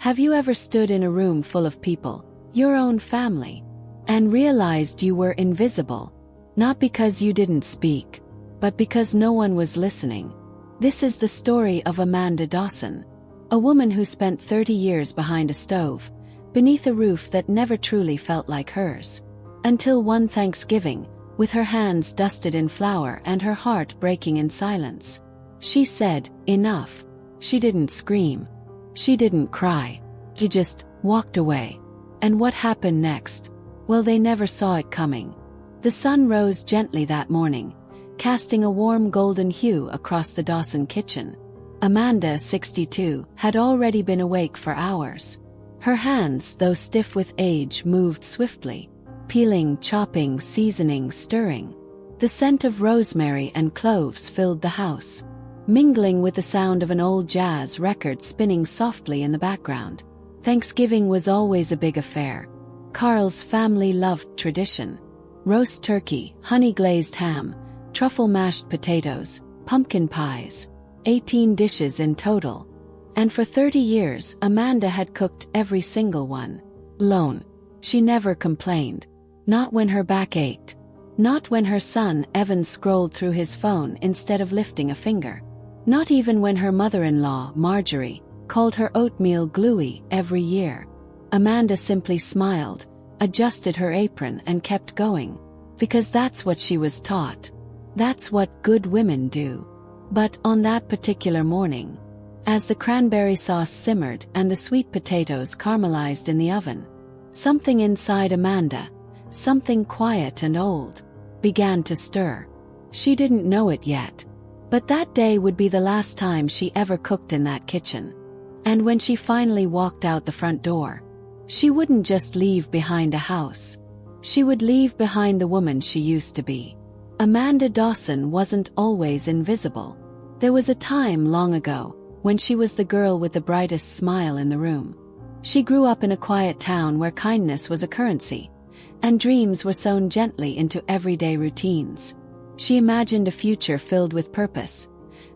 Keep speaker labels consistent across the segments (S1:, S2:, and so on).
S1: Have you ever stood in a room full of people, your own family, and realized you were invisible? Not because you didn't speak, but because no one was listening. This is the story of Amanda Dawson, a woman who spent 30 years behind a stove, beneath a roof that never truly felt like hers. Until one Thanksgiving, with her hands dusted in flour and her heart breaking in silence, she said, "Enough." She didn't scream. She didn't cry. She just walked away. And what happened next? Well, they never saw it coming. The sun rose gently that morning, casting a warm golden hue across the Dawson kitchen. Amanda, 62, had already been awake for hours. Her hands, though stiff with age, moved swiftly, peeling, chopping, seasoning, stirring. The scent of rosemary and cloves filled the house, mingling with the sound of an old jazz record spinning softly in the background. Thanksgiving was always a big affair. Carl's family loved tradition. Roast turkey, honey-glazed ham, truffle mashed potatoes, pumpkin pies. 18 dishes in total. And for 30 years, Amanda had cooked every single one. Alone. She never complained. Not when her back ached. Not when her son, Evan, scrolled through his phone instead of lifting a finger. Not even when her mother-in-law, Marjorie, called her oatmeal gluey every year. Amanda simply smiled, adjusted her apron and kept going. Because that's what she was taught. That's what good women do. But on that particular morning, as the cranberry sauce simmered and the sweet potatoes caramelized in the oven, something inside Amanda, something quiet and old, began to stir. She didn't know it yet. But that day would be the last time she ever cooked in that kitchen. And when she finally walked out the front door, she wouldn't just leave behind a house. She would leave behind the woman she used to be. Amanda Dawson wasn't always invisible. There was a time long ago when she was the girl with the brightest smile in the room. She grew up in a quiet town where kindness was a currency, and dreams were sewn gently into everyday routines. She imagined a future filled with purpose,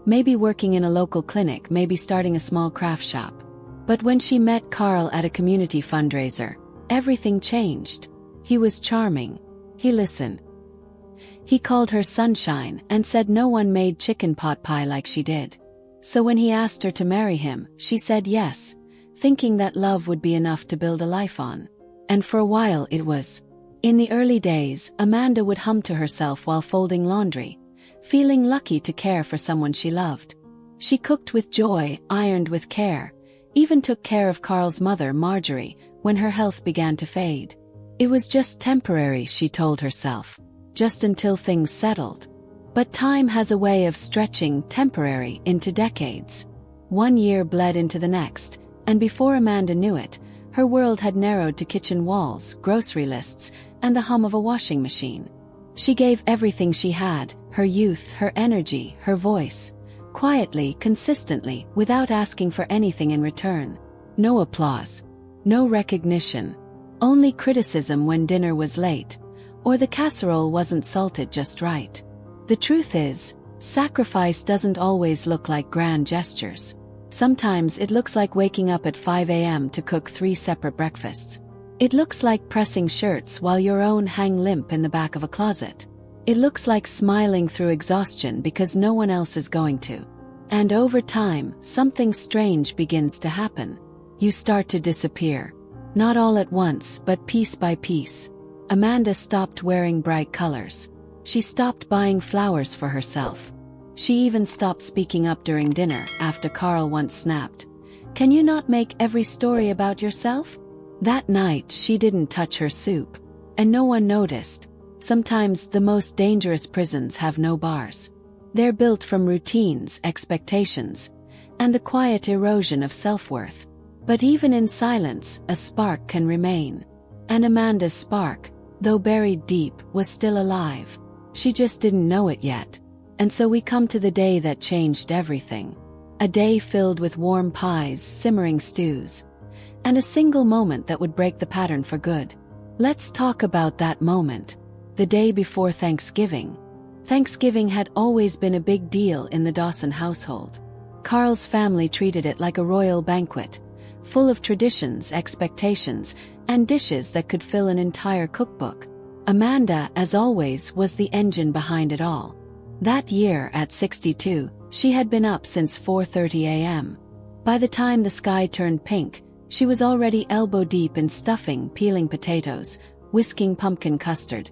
S1: maybe working in a local clinic, maybe starting a small craft shop. But when she met Carl at a community fundraiser, everything changed. He was charming. He listened. He called her sunshine and said no one made chicken pot pie like she did. So when he asked her to marry him, she said yes, thinking that love would be enough to build a life on. And for a while it was. In the early days, Amanda would hum to herself while folding laundry, feeling lucky to care for someone she loved. She cooked with joy, ironed with care, even took care of Carl's mother, Marjorie, when her health began to fade. It was just temporary, she told herself, just until things settled. But time has a way of stretching temporary into decades. 1 year bled into the next, and before Amanda knew it, her world had narrowed to kitchen walls, grocery lists, and the hum of a washing machine. She gave everything she had, her youth, her energy, her voice, quietly, consistently, without asking for anything in return. No applause. No recognition. Only criticism when dinner was late, or the casserole wasn't salted just right. The truth is, sacrifice doesn't always look like grand gestures. Sometimes it looks like waking up at 5 a.m. to cook 3 separate breakfasts. It looks like pressing shirts while your own hang limp in the back of a closet. It looks like smiling through exhaustion because no one else is going to. And over time, something strange begins to happen. You start to disappear. Not all at once, but piece by piece. Amanda stopped wearing bright colors. She stopped buying flowers for herself. She even stopped speaking up during dinner after Carl once snapped, "Can you not make every story about yourself?" That night she didn't touch her soup, and no one noticed. Sometimes the most dangerous prisons have no bars. They're built from routines, expectations, and the quiet erosion of self-worth. But even in silence, a spark can remain. And Amanda's spark, though buried deep, was still alive. She just didn't know it yet. And so we come to the day that changed everything. A day filled with warm pies, simmering stews, and a single moment that would break the pattern for good. Let's talk about that moment. The day before Thanksgiving. Thanksgiving had always been a big deal in the Dawson household. Carl's family treated it like a royal banquet, full of traditions, expectations, and dishes that could fill an entire cookbook. Amanda, as always, was the engine behind it all. That year, at 62, she had been up since 4:30 a.m. By the time the sky turned pink, she was already elbow-deep in stuffing, peeling potatoes, whisking pumpkin custard,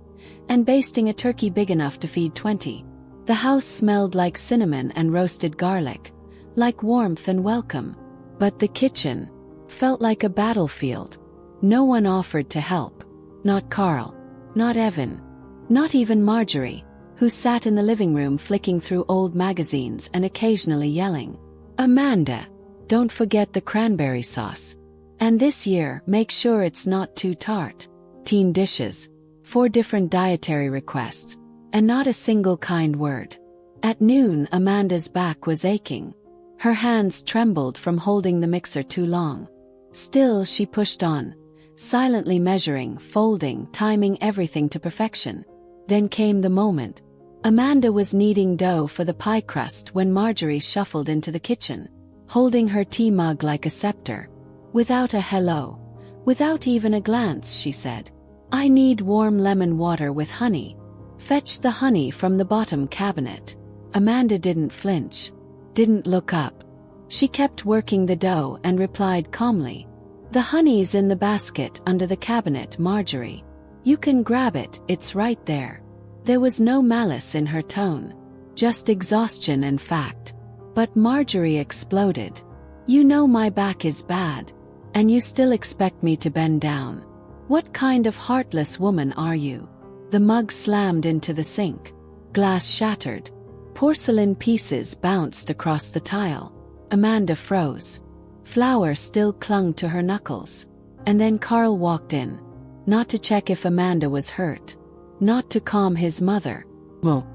S1: and basting a turkey big enough to feed 20. The house smelled like cinnamon and roasted garlic, like warmth and welcome. But the kitchen felt like a battlefield. No one offered to help. Not Carl. Not Evan. Not even Marjorie, who sat in the living room flicking through old magazines and occasionally yelling, "Amanda, don't forget the cranberry sauce. And this year, make sure it's not too tart." Teen dishes, 4 different dietary requests, and not a single kind word. At noon, Amanda's back was aching. Her hands trembled from holding the mixer too long. Still, she pushed on, silently measuring, folding, timing everything to perfection. Then came the moment. Amanda was kneading dough for the pie crust when Marjorie shuffled into the kitchen, holding her tea mug like a scepter. Without a hello, without even a glance, she said, "I need warm lemon water with honey. Fetch the honey from the bottom cabinet." Amanda didn't flinch, didn't look up. She kept working the dough and replied calmly, "The honey's in the basket under the cabinet, Marjorie. You can grab it, it's right there." There was no malice in her tone, just exhaustion and fact. But Marjorie exploded. "You know my back is bad, and you still expect me to bend down. What kind of heartless woman are you?" The mug slammed into the sink. Glass shattered. Porcelain pieces bounced across the tile. Amanda froze. Flour still clung to her knuckles. And then Carl walked in. Not to check if Amanda was hurt. Not to calm his mother. Well,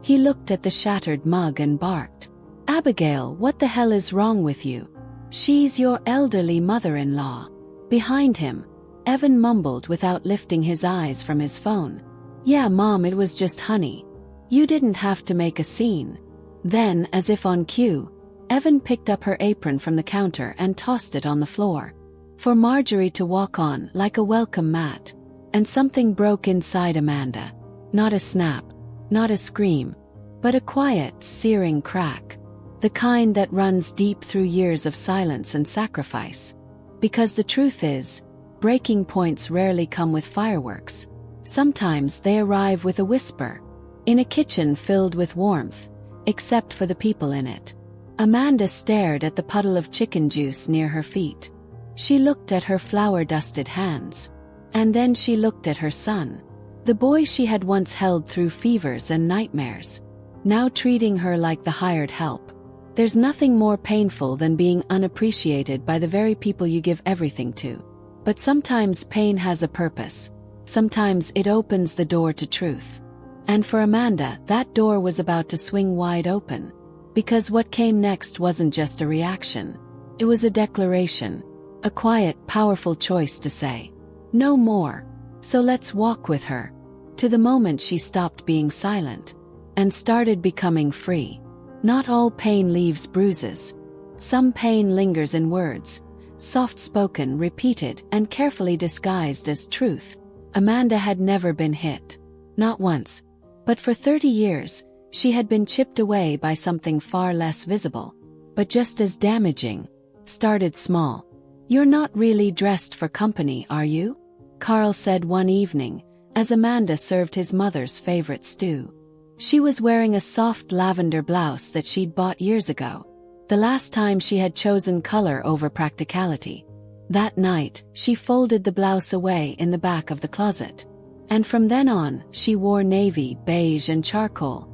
S1: he looked at the shattered mug and barked, "Abigail, what the hell is wrong with you? She's your elderly mother-in-law." Behind him, Evan mumbled without lifting his eyes from his phone, "Yeah, Mom, it was just honey. You didn't have to make a scene." Then, as if on cue, Evan picked up her apron from the counter and tossed it on the floor, for Marjorie to walk on like a welcome mat. And something broke inside Amanda. Not a snap, not a scream, but a quiet, searing crack. The kind that runs deep through years of silence and sacrifice. Because the truth is, breaking points rarely come with fireworks. Sometimes they arrive with a whisper, in a kitchen filled with warmth, except for the people in it. Amanda stared at the puddle of chicken juice near her feet. She looked at her flour-dusted hands. And then she looked at her son, the boy she had once held through fevers and nightmares, now treating her like the hired help. There's nothing more painful than being unappreciated by the very people you give everything to. But sometimes pain has a purpose. Sometimes it opens the door to truth. And for Amanda, that door was about to swing wide open. Because what came next wasn't just a reaction. It was a declaration. A quiet, powerful choice to say, "No more. So let's walk with her." To the moment she stopped being silent. And started becoming free. Not all pain leaves bruises. Some pain lingers in words. Soft-spoken, repeated, and carefully disguised as truth. Amanda had never been hit. Not once. But for 30 years, she had been chipped away by something far less visible. But just as damaging. Started small. "You're not really dressed for company, are you?" Carl said one evening, as Amanda served his mother's favorite stew. She was wearing a soft lavender blouse that she'd bought years ago. The last time she had chosen color over practicality. That night, she folded the blouse away in the back of the closet. And from then on, she wore navy, beige, and charcoal.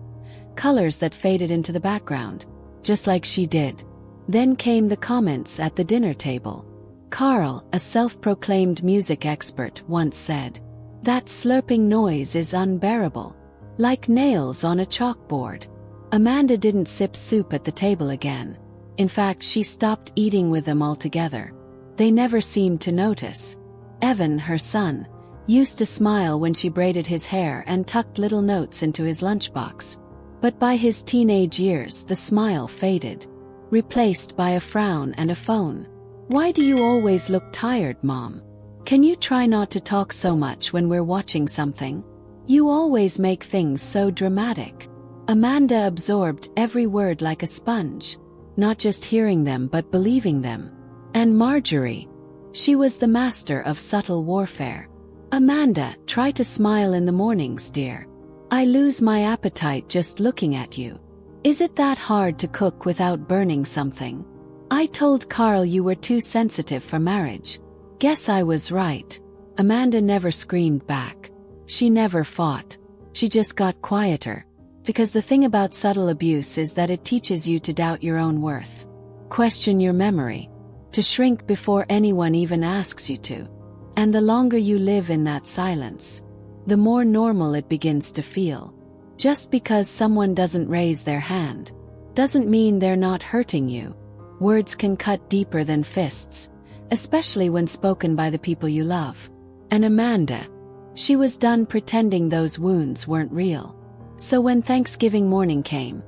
S1: Colors that faded into the background. Just like she did. Then came the comments at the dinner table. Carl, a self-proclaimed music expert, once said, "That slurping noise is unbearable. Like nails on a chalkboard." Amanda didn't sip soup at the table again. In fact, she stopped eating with them altogether. They never seemed to notice. Evan, her son, used to smile when she braided his hair and tucked little notes into his lunchbox. But by his teenage years, the smile faded, replaced by a frown and a phone. Why do you always look tired, Mom? Can you try not to talk so much when we're watching something? You always make things so dramatic. Amanda absorbed every word like a sponge, not just hearing them but believing them. And Marjorie, she was the master of subtle warfare. Amanda, try to smile in the mornings, dear. I lose my appetite just looking at you. Is it that hard to cook without burning something? I told Carl you were too sensitive for marriage. Guess I was right. Amanda never screamed back. She never fought. She just got quieter. Because the thing about subtle abuse is that it teaches you to doubt your own worth. Question your memory. To shrink before anyone even asks you to. And the longer you live in that silence, the more normal it begins to feel. Just because someone doesn't raise their hand, doesn't mean they're not hurting you. Words can cut deeper than fists, especially when spoken by the people you love. And Amanda, she was done pretending those wounds weren't real. So when Thanksgiving morning came,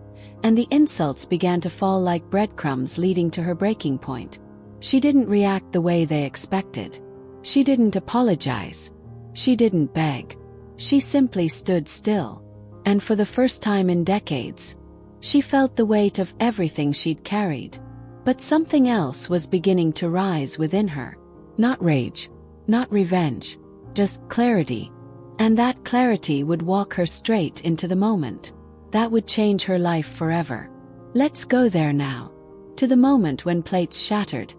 S1: and the insults began to fall like breadcrumbs leading to her breaking point, she didn't react the way they expected. She didn't apologize. She didn't beg. She simply stood still. And for the first time in decades, she felt the weight of everything she'd carried. But something else was beginning to rise within her. Not rage, not revenge, just clarity. And that clarity would walk her straight into the moment. That would change her life forever. Let's go there now. To the moment when plates shattered,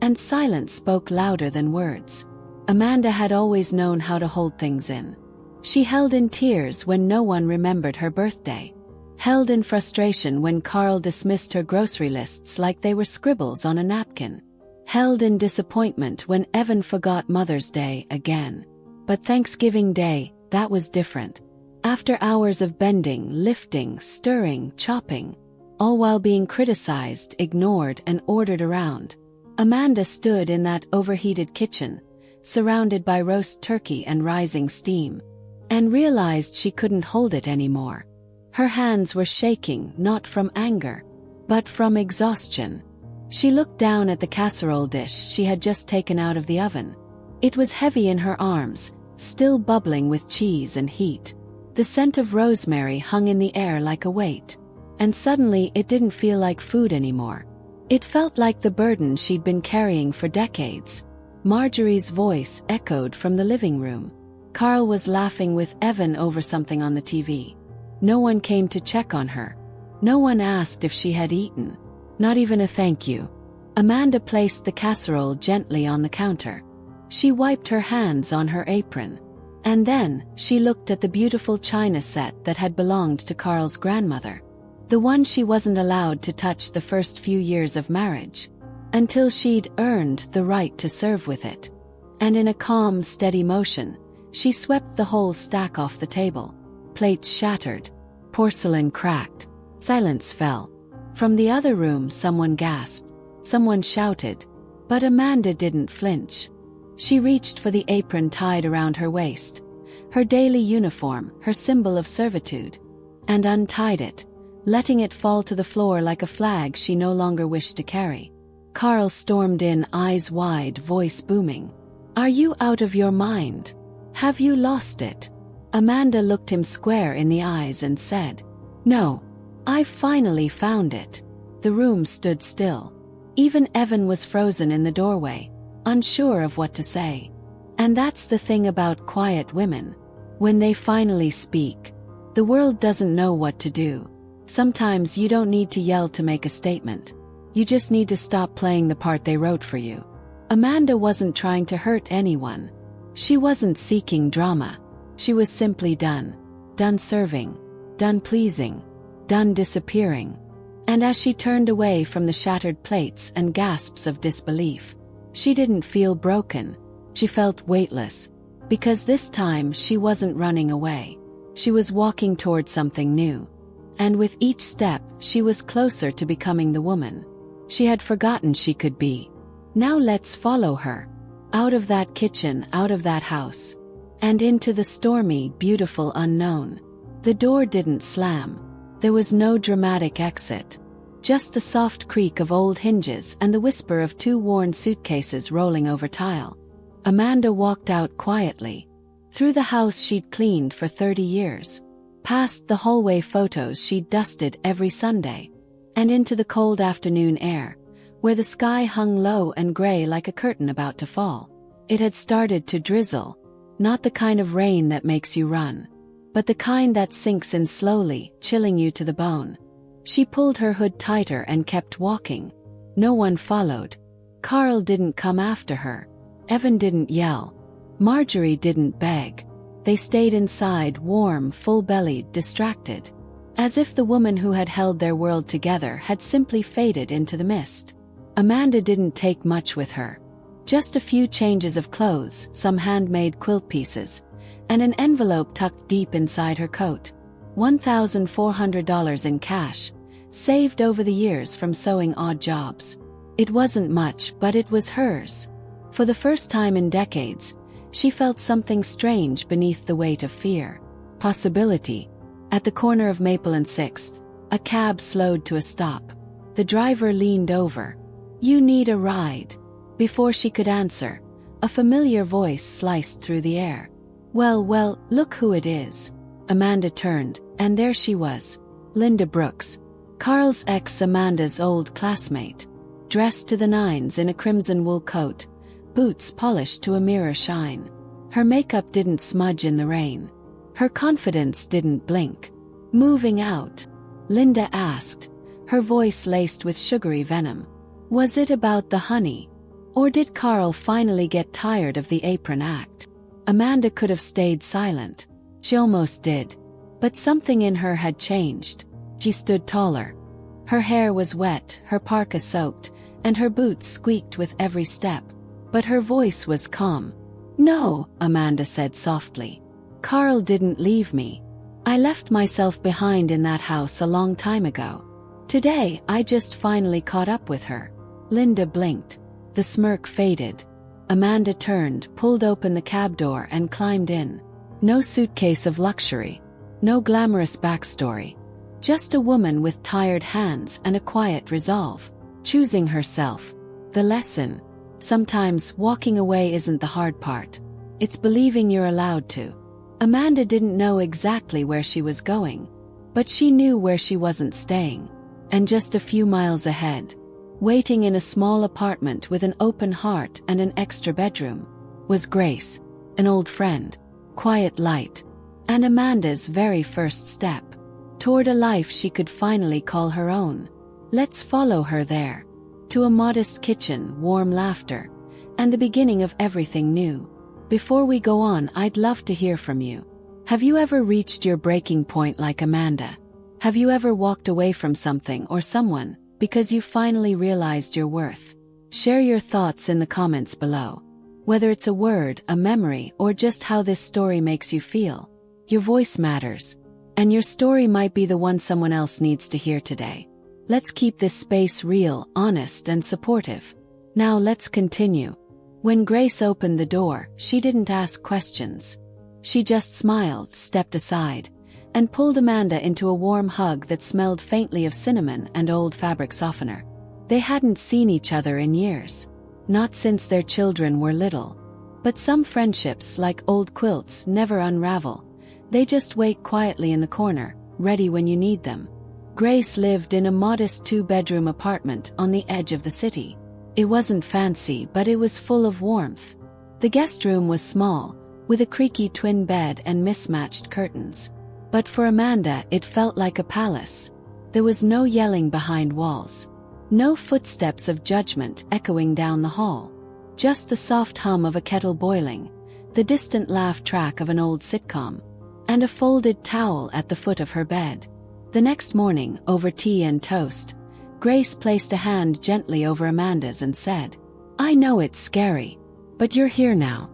S1: and silence spoke louder than words. Amanda had always known how to hold things in. She held in tears when no one remembered her birthday. Held in frustration when Carl dismissed her grocery lists like they were scribbles on a napkin. Held in disappointment when Evan forgot Mother's Day again. But Thanksgiving Day, that was different. After hours of bending, lifting, stirring, chopping, all while being criticized, ignored, and ordered around, Amanda stood in that overheated kitchen, surrounded by roast turkey and rising steam, and realized she couldn't hold it anymore. Her hands were shaking, not from anger, but from exhaustion. She looked down at the casserole dish she had just taken out of the oven. It was heavy in her arms, still bubbling with cheese and heat. The scent of rosemary hung in the air like a weight. And suddenly it didn't feel like food anymore. It felt like the burden she'd been carrying for decades. Marjorie's voice echoed from the living room. Carl was laughing with Evan over something on the TV. No one came to check on her. No one asked if she had eaten. Not even a thank you. Amanda placed the casserole gently on the counter. She wiped her hands on her apron. And then, she looked at the beautiful china set that had belonged to Carl's grandmother. The one she wasn't allowed to touch the first few years of marriage. Until she'd earned the right to serve with it. And in a calm, steady motion, she swept the whole stack off the table. Plates shattered. Porcelain cracked. Silence fell. From the other room someone gasped. Someone shouted. But Amanda didn't flinch. She reached for the apron tied around her waist. Her daily uniform, her symbol of servitude. And untied it, letting it fall to the floor like a flag she no longer wished to carry. Carl stormed in, eyes wide, voice booming. Are you out of your mind? Have you lost it? Amanda looked him square in the eyes and said, No. I finally found it. The room stood still. Even Evan was frozen in the doorway, unsure of what to say. And that's the thing about quiet women. When they finally speak, the world doesn't know what to do. Sometimes you don't need to yell to make a statement. You just need to stop playing the part they wrote for you. Amanda wasn't trying to hurt anyone. She wasn't seeking drama. She was simply done. Done serving. Done pleasing. Done disappearing. And as she turned away from the shattered plates and gasps of disbelief, she didn't feel broken. She felt weightless. Because this time she wasn't running away. She was walking toward something new. And with each step, she was closer to becoming the woman she had forgotten she could be. Now let's follow her. Out of that kitchen, out of that house. And into the stormy, beautiful unknown. The door didn't slam. There was no dramatic exit. Just the soft creak of old hinges and the whisper of two worn suitcases rolling over tile. Amanda walked out quietly. Through the house she'd cleaned for 30 years. Past the hallway photos she'd dusted every Sunday. And into the cold afternoon air, where the sky hung low and gray like a curtain about to fall. It had started to drizzle. Not the kind of rain that makes you run, but the kind that sinks in slowly, chilling you to the bone. She pulled her hood tighter and kept walking. No one followed. Carl didn't come after her. Evan didn't yell. Marjorie didn't beg. They stayed inside, warm, full-bellied, distracted. As if the woman who had held their world together had simply faded into the mist. Amanda didn't take much with her. Just a few changes of clothes, some handmade quilt pieces, and an envelope tucked deep inside her coat. $1,400 in cash, saved over the years from sewing odd jobs. It wasn't much, but it was hers. For the first time in decades, she felt something strange beneath the weight of fear. Possibility. At the corner of Maple and 6th, a cab slowed to a stop. The driver leaned over. "You need a ride." Before she could answer, a familiar voice sliced through the air. Well, look who it is." Amanda turned, and there she was. Linda Brooks, Carl's ex, Amanda's old classmate. Dressed to the nines in a crimson wool coat, boots polished to a mirror shine. Her makeup didn't smudge in the rain. Her confidence didn't blink. "Moving out?" Linda asked, her voice laced with sugary venom. Was it about the honey? Or did Carl finally get tired of the apron act? Amanda could have stayed silent. She almost did. But something in her had changed. She stood taller. Her hair was wet, her parka soaked, and her boots squeaked with every step. But her voice was calm. "No," Amanda said softly. "Carl didn't leave me. I left myself behind in that house a long time ago. Today, I just finally caught up with her." Linda blinked. The smirk faded. Amanda turned, pulled open the cab door and climbed in. No suitcase of luxury. No glamorous backstory. Just a woman with tired hands and a quiet resolve. Choosing herself. The lesson. Sometimes walking away isn't the hard part. It's believing you're allowed to. Amanda didn't know exactly where she was going, but she knew where she wasn't staying. And just a few miles ahead, waiting in a small apartment with an open heart and an extra bedroom, was Grace, an old friend, quiet light, and Amanda's very first step toward a life she could finally call her own. Let's follow her there. To a modest kitchen, warm laughter, and the beginning of everything new. Before we go on, I'd love to hear from you. Have you ever reached your breaking point like Amanda? Have you ever walked away from something or someone because you finally realized your worth? Share your thoughts in the comments below. Whether it's a word, a memory, or just how this story makes you feel, your voice matters. And your story might be the one someone else needs to hear today. Let's keep this space real, honest, and supportive. Now let's continue. When Grace opened the door, she didn't ask questions. She just smiled, stepped aside, and pulled Amanda into a warm hug that smelled faintly of cinnamon and old fabric softener. They hadn't seen each other in years. Not since their children were little. But some friendships, like old quilts, never unravel. They just wait quietly in the corner, ready when you need them. Grace lived in a modest 2-bedroom apartment on the edge of the city. It wasn't fancy, but it was full of warmth. The guest room was small, with a creaky twin bed and mismatched curtains. But for Amanda, it felt like a palace. There was no yelling behind walls. No footsteps of judgment echoing down the hall. Just the soft hum of a kettle boiling, the distant laugh track of an old sitcom, and a folded towel at the foot of her bed. The next morning, over tea and toast, Grace placed a hand gently over Amanda's and said, "I know it's scary, but you're here now.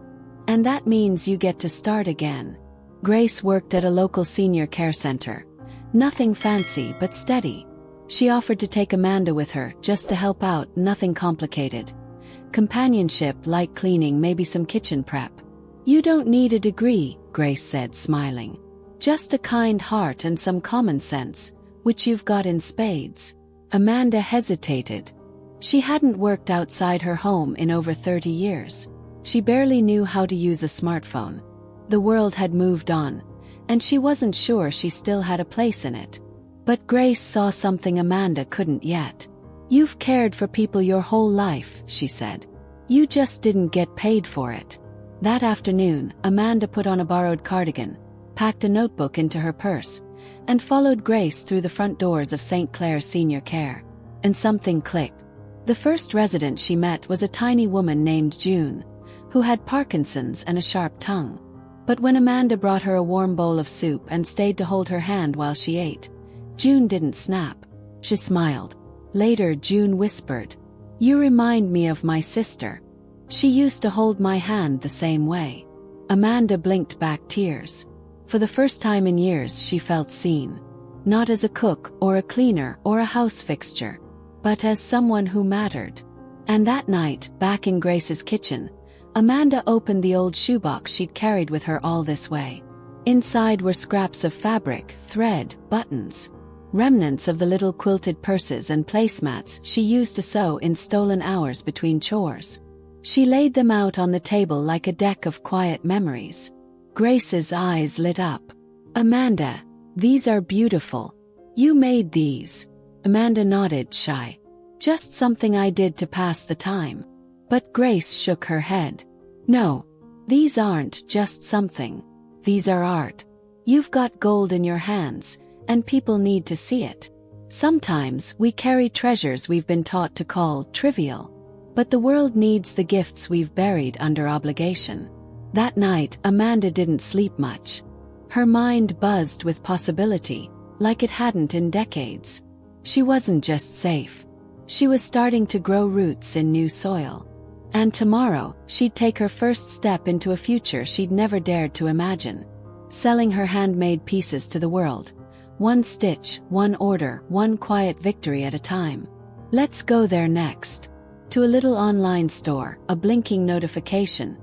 S1: And that means you get to start again." Grace worked at a local senior care center. Nothing fancy but steady. She offered to take Amanda with her, just to help out, nothing complicated. Companionship, light cleaning, maybe some kitchen prep. "You don't need a degree," Grace said, smiling. "Just a kind heart and some common sense, which you've got in spades." Amanda hesitated. She hadn't worked outside her home in over 30 years. She barely knew how to use a smartphone. The world had moved on, and she wasn't sure she still had a place in it. But Grace saw something Amanda couldn't yet. "You've cared for people your whole life," she said. "You just didn't get paid for it." That afternoon, Amanda put on a borrowed cardigan, packed a notebook into her purse, and followed Grace through the front doors of St. Clair's Senior Care. And something clicked. The first resident she met was a tiny woman named June, who had Parkinson's and a sharp tongue. But when Amanda brought her a warm bowl of soup and stayed to hold her hand while she ate, June didn't snap. She smiled. Later, June whispered, "You remind me of my sister. She used to hold my hand the same way." Amanda blinked back tears. For the first time in years, she felt seen. Not as a cook or a cleaner or a house fixture, but as someone who mattered. And that night, back in Grace's kitchen, Amanda opened the old shoebox she'd carried with her all this way. Inside were scraps of fabric, thread, buttons, remnants of the little quilted purses and placemats she used to sew in stolen hours between chores. She laid them out on the table like a deck of quiet memories. Grace's eyes lit up. "Amanda, these are beautiful. You made these." Amanda nodded, shy. "Just something I did to pass the time." But Grace shook her head. "No, these aren't just something. These are art. You've got gold in your hands, and people need to see it. Sometimes we carry treasures we've been taught to call trivial, but the world needs the gifts we've buried under obligation." That night, Amanda didn't sleep much. Her mind buzzed with possibility, like it hadn't in decades. She wasn't just safe. She was starting to grow roots in new soil. And tomorrow, she'd take her first step into a future she'd never dared to imagine. Selling her handmade pieces to the world. One stitch, one order, one quiet victory at a time. Let's go there next. To a little online store, a blinking notification,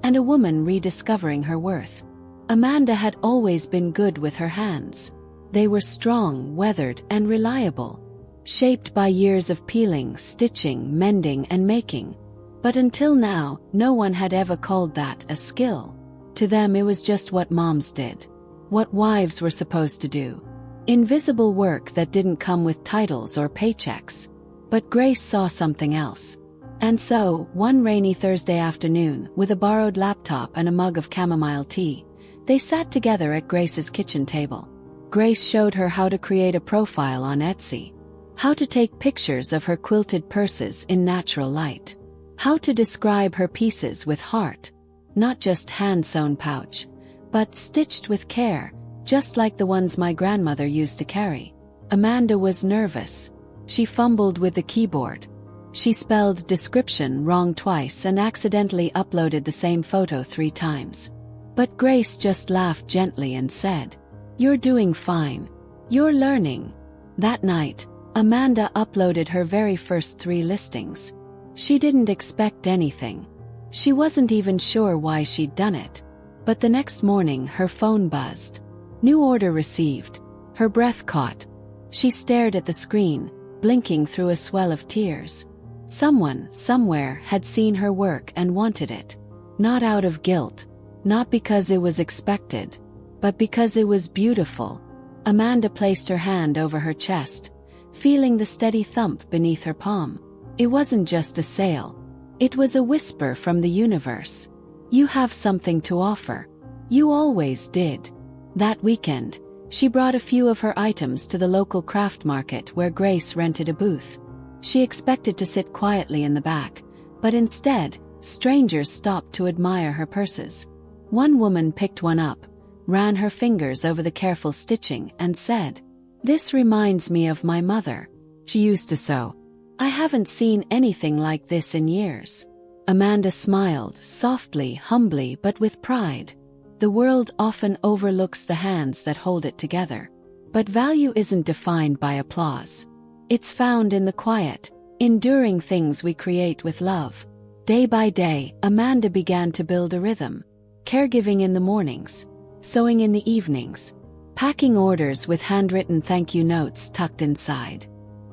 S1: and a woman rediscovering her worth. Amanda had always been good with her hands. They were strong, weathered, and reliable, shaped by years of peeling, stitching, mending, and making. But until now, no one had ever called that a skill. To them, it was just what moms did, what wives were supposed to do. Invisible work that didn't come with titles or paychecks. But Grace saw something else. And so, one rainy Thursday afternoon, with a borrowed laptop and a mug of chamomile tea, they sat together at Grace's kitchen table. Grace showed her how to create a profile on Etsy, how to take pictures of her quilted purses in natural light, how to describe her pieces with heart, not just hand-sewn pouch, but stitched with care, just like the ones my grandmother used to carry. Amanda was nervous. She fumbled with the keyboard. She spelled description wrong twice and accidentally uploaded the same photo 3 times. But Grace just laughed gently and said, "You're doing fine. You're learning." That night, Amanda uploaded her very first 3 listings. She didn't expect anything. She wasn't even sure why she'd done it. But the next morning, her phone buzzed. New order received. Her breath caught. She stared at the screen, blinking through a swell of tears. Someone, somewhere, had seen her work and wanted it. Not out of guilt. Not because it was expected. But because it was beautiful. Amanda placed her hand over her chest, feeling the steady thump beneath her palm. It wasn't just a sale. It was a whisper from the universe. You have something to offer. You always did. That weekend, she brought a few of her items to the local craft market where Grace rented a booth. She expected to sit quietly in the back, but instead, strangers stopped to admire her purses. One woman picked one up, ran her fingers over the careful stitching, and said, "This reminds me of my mother. She used to sew. I haven't seen anything like this in years." Amanda smiled, softly, humbly, but with pride. The world often overlooks the hands that hold it together. But value isn't defined by applause. It's found in the quiet, enduring things we create with love. Day by day, Amanda began to build a rhythm. Caregiving in the mornings, sewing in the evenings, packing orders with handwritten thank you notes tucked inside.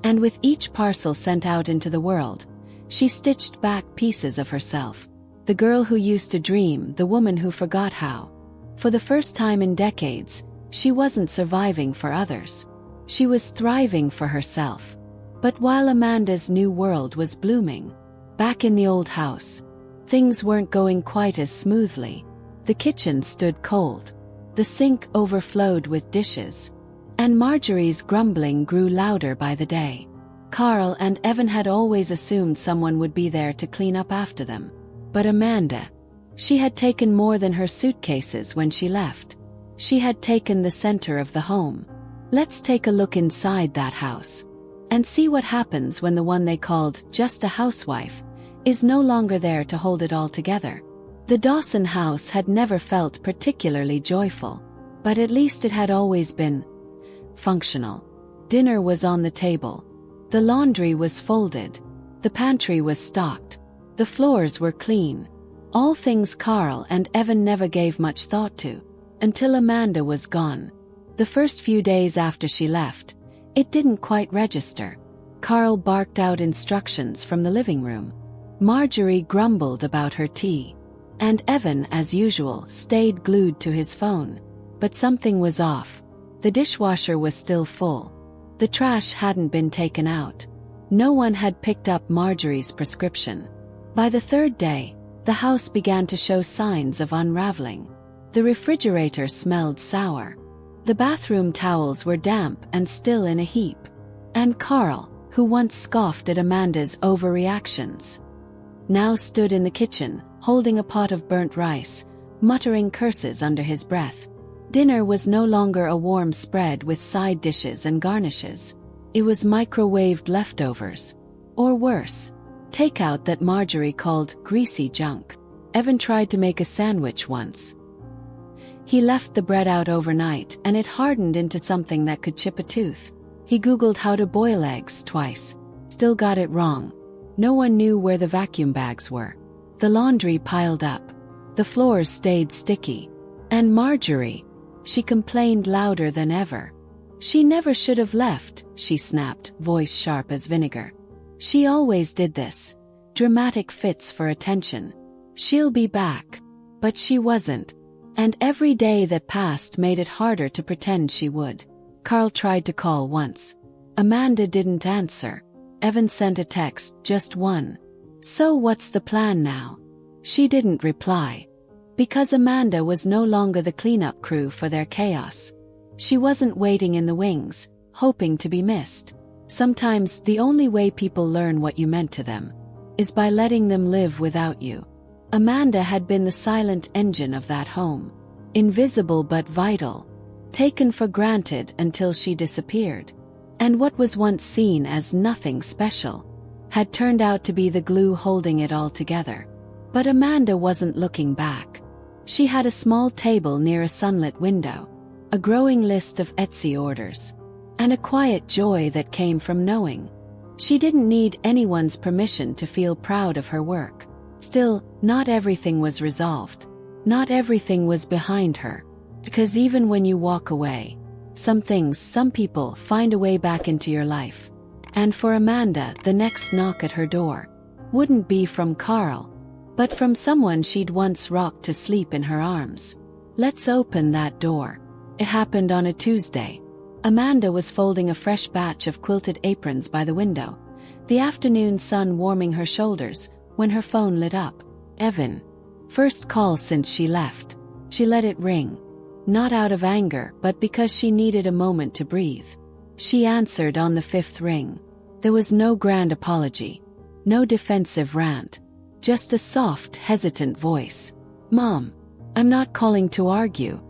S1: And with each parcel sent out into the world, she stitched back pieces of herself. The girl who used to dream, the woman who forgot how. For the first time in decades, she wasn't surviving for others. She was thriving for herself. But while Amanda's new world was blooming, back in the old house, things weren't going quite as smoothly. The kitchen stood cold. The sink overflowed with dishes. And Marjorie's grumbling grew louder by the day. Carl and Evan had always assumed someone would be there to clean up after them. But Amanda, she had taken more than her suitcases when she left. She had taken the center of the home. Let's take a look inside that house and see what happens when the one they called just a housewife is no longer there to hold it all together. The Dawson house had never felt particularly joyful, but at least it had always been functional. Dinner was on the table. The laundry was folded. The pantry was stocked. The floors were clean. All things Carl and Evan never gave much thought to, until Amanda was gone. The first few days after she left, it didn't quite register. Carl barked out instructions from the living room. Marjorie grumbled about her tea. And Evan, as usual, stayed glued to his phone. But something was off. The dishwasher was still full. The trash hadn't been taken out. No one had picked up Marjorie's prescription. By the third day, the house began to show signs of unraveling. The refrigerator smelled sour. The bathroom towels were damp and still in a heap. And Carl, who once scoffed at Amanda's overreactions, now stood in the kitchen, holding a pot of burnt rice, muttering curses under his breath. Dinner was no longer a warm spread with side dishes and garnishes. It was microwaved leftovers. Or worse, takeout that Marjorie called greasy junk. Evan tried to make a sandwich once. He left the bread out overnight and it hardened into something that could chip a tooth. He Googled how to boil eggs twice. Still got it wrong. No one knew where the vacuum bags were. The laundry piled up. The floors stayed sticky. And Marjorie, she complained louder than ever. She never should have left, she snapped, voice sharp as vinegar. She always did this. Dramatic fits for attention. She'll be back. But she wasn't. And every day that passed made it harder to pretend she would. Carl tried to call once. Amanda didn't answer. Evan sent a text, just one. So what's the plan now? She didn't reply. Because Amanda was no longer the cleanup crew for their chaos. She wasn't waiting in the wings, hoping to be missed. Sometimes the only way people learn what you meant to them is by letting them live without you. Amanda had been the silent engine of that home. Invisible but vital. Taken for granted until she disappeared. And what was once seen as nothing special had turned out to be the glue holding it all together. But Amanda wasn't looking back. She had a small table near a sunlit window, a growing list of Etsy orders, and a quiet joy that came from knowing she didn't need anyone's permission to feel proud of her work. Still, not everything was resolved. Not everything was behind her. Because even when you walk away, some people find a way back into your life. And for Amanda, the next knock at her door wouldn't be from Carl, but from someone she'd once rocked to sleep in her arms. Let's open that door. It happened on a Tuesday. Amanda was folding a fresh batch of quilted aprons by the window, the afternoon sun warming her shoulders, when her phone lit up. Evan. First call since she left. She let it ring. Not out of anger, but because she needed a moment to breathe. She answered on the fifth ring. There was no grand apology. No defensive rant. Just a soft, hesitant voice. Mom, I'm not calling to argue.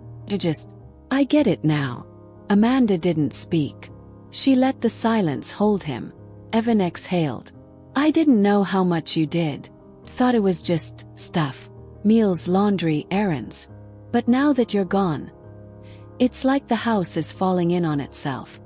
S1: I get it now. Amanda didn't speak. She let the silence hold him. Evan exhaled. I didn't know how much you did. Thought it was just stuff. Meals, laundry, errands. But now that you're gone, it's like the house is falling in on itself.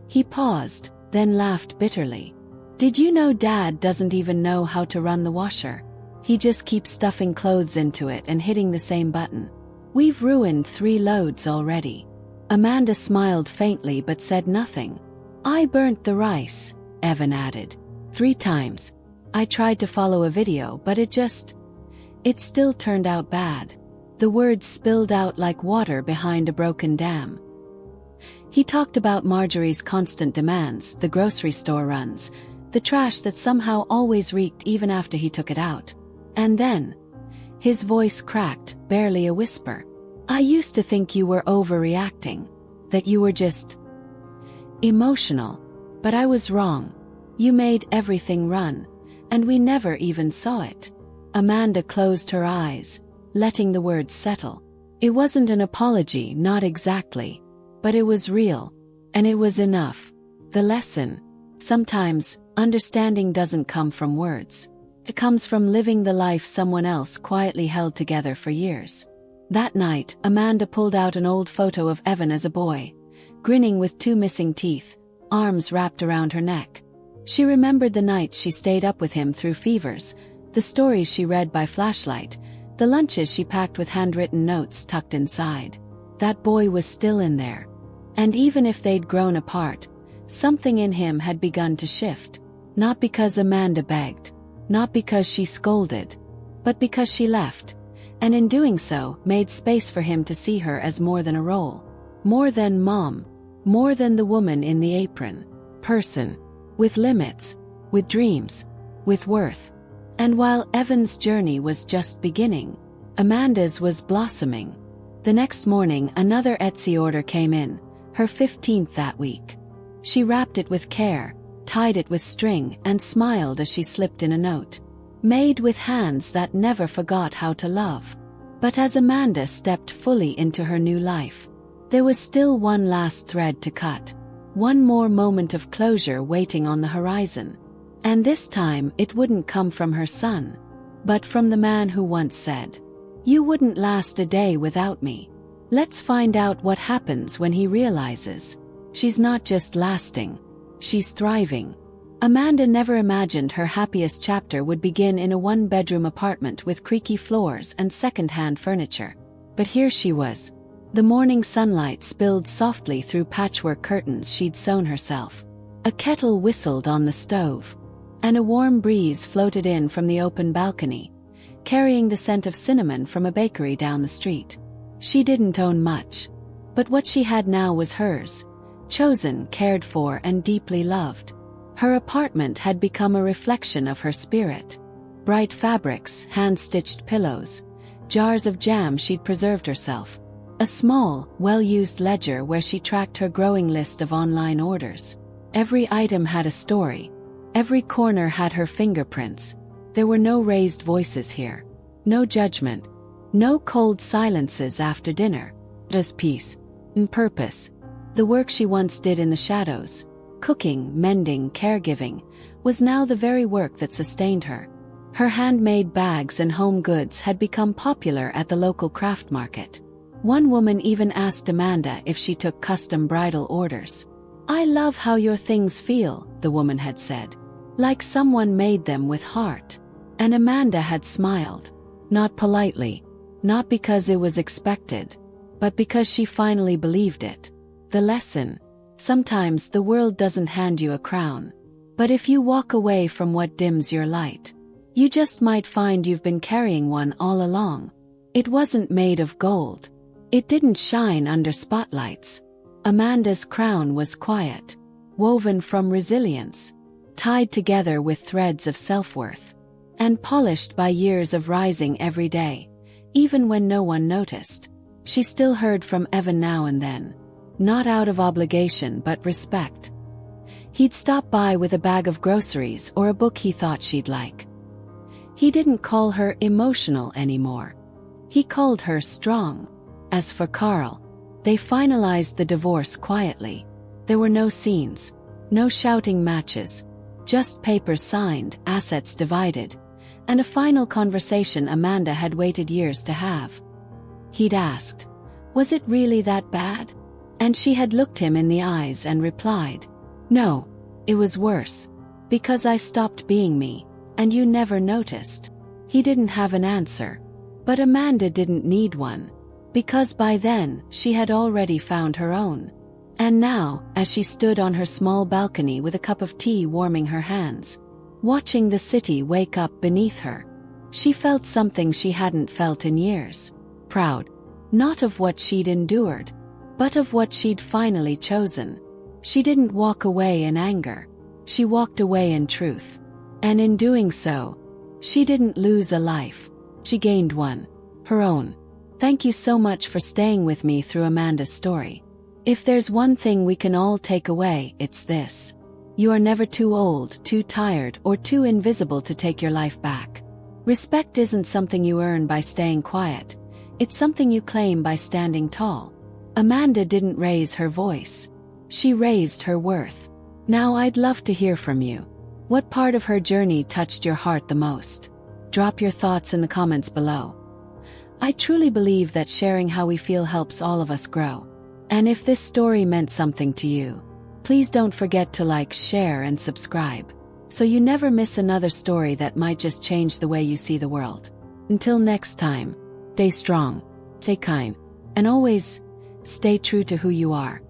S1: He paused, then laughed bitterly. Did you know Dad doesn't even know how to run the washer? He just keeps stuffing clothes into it and hitting the same button. We've ruined 3 loads already. Amanda smiled faintly but said nothing. I burnt the rice. Evan added. 3 times. I tried to follow a video, but it still turned out bad. The words spilled out like water behind a broken dam. He talked about Marjorie's constant demands, the grocery store runs, the trash that somehow always reeked even after he took it out. And then, his voice cracked, barely a whisper. I used to think you were overreacting, that you were just emotional, but I was wrong. You made everything run, and we never even saw it. Amanda closed her eyes, letting the words settle. It wasn't an apology, not exactly, but it was real, and it was enough. The lesson: sometimes, understanding doesn't come from words. It comes from living the life someone else quietly held together for years. That night, Amanda pulled out an old photo of Evan as a boy, grinning with 2 missing teeth, arms wrapped around her neck. She remembered the nights she stayed up with him through fevers, the stories she read by flashlight, the lunches she packed with handwritten notes tucked inside. That boy was still in there. And even if they'd grown apart, something in him had begun to shift. Not because Amanda begged, not because she scolded, but because she left, and in doing so, made space for him to see her as more than a role. More than mom, more than the woman in the apron. Person. With limits, with dreams, with worth. And while Evan's journey was just beginning, Amanda's was blossoming. The next morning, another Etsy order came in, her 15th that week. She wrapped it with care, tied it with string, and smiled as she slipped in a note. Made with hands that never forgot how to love. But as Amanda stepped fully into her new life, there was still one last thread to cut. One more moment of closure waiting on the horizon. And this time it wouldn't come from her son, but from the man who once said, "You wouldn't last a day without me." Let's find out what happens when he realizes she's not just lasting, she's thriving. Amanda never imagined her happiest chapter would begin in a 1-bedroom apartment with creaky floors and second-hand furniture. But here she was. The morning sunlight spilled softly through patchwork curtains she'd sewn herself. A kettle whistled on the stove, and a warm breeze floated in from the open balcony, carrying the scent of cinnamon from a bakery down the street. She didn't own much, but what she had now was hers, chosen, cared for, and deeply loved. Her apartment had become a reflection of her spirit. Bright fabrics, hand-stitched pillows, jars of jam she'd preserved herself. A small, well-used ledger where she tracked her growing list of online orders. Every item had a story. Every corner had her fingerprints. There were no raised voices here. No judgment. No cold silences after dinner. Just peace. And purpose. The work she once did in the shadows, cooking, mending, caregiving, was now the very work that sustained her. Her handmade bags and home goods had become popular at the local craft market. One woman even asked Amanda if she took custom bridal orders. "I love how your things feel," the woman had said. "Like someone made them with heart." And Amanda had smiled. Not politely, not because it was expected, but because she finally believed it. The lesson: sometimes the world doesn't hand you a crown. But if you walk away from what dims your light, you just might find you've been carrying one all along. It wasn't made of gold. It didn't shine under spotlights. Amanda's crown was quiet, woven from resilience, tied together with threads of self-worth, and polished by years of rising every day. Even when no one noticed, she still heard from Evan now and then. Not out of obligation but respect. He'd stop by with a bag of groceries or a book he thought she'd like. He didn't call her emotional anymore. He called her strong. As for Carl, they finalized the divorce quietly. There were no scenes, no shouting matches, just papers signed, assets divided, and a final conversation Amanda had waited years to have. He'd asked, "Was it really that bad?" And she had looked him in the eyes and replied, "No, it was worse. Because I stopped being me, and you never noticed." He didn't have an answer, but Amanda didn't need one, because by then she had already found her own. And now, as she stood on her small balcony with a cup of tea warming her hands, watching the city wake up beneath her, she felt something she hadn't felt in years. Proud, not of what she'd endured, but of what she'd finally chosen. She didn't walk away in anger. She walked away in truth. And in doing so, she didn't lose a life. She gained one. Her own. Thank you so much for staying with me through Amanda's story. If there's one thing we can all take away, it's this. You are never too old, too tired, or too invisible to take your life back. Respect isn't something you earn by staying quiet. It's something you claim by standing tall. Amanda didn't raise her voice. She raised her worth. Now I'd love to hear from you. What part of her journey touched your heart the most? Drop your thoughts in the comments below. I truly believe that sharing how we feel helps all of us grow. And if this story meant something to you, please don't forget to like, share, and subscribe, so you never miss another story that might just change the way you see the world. Until next time, stay strong, stay kind, and always stay true to who you are.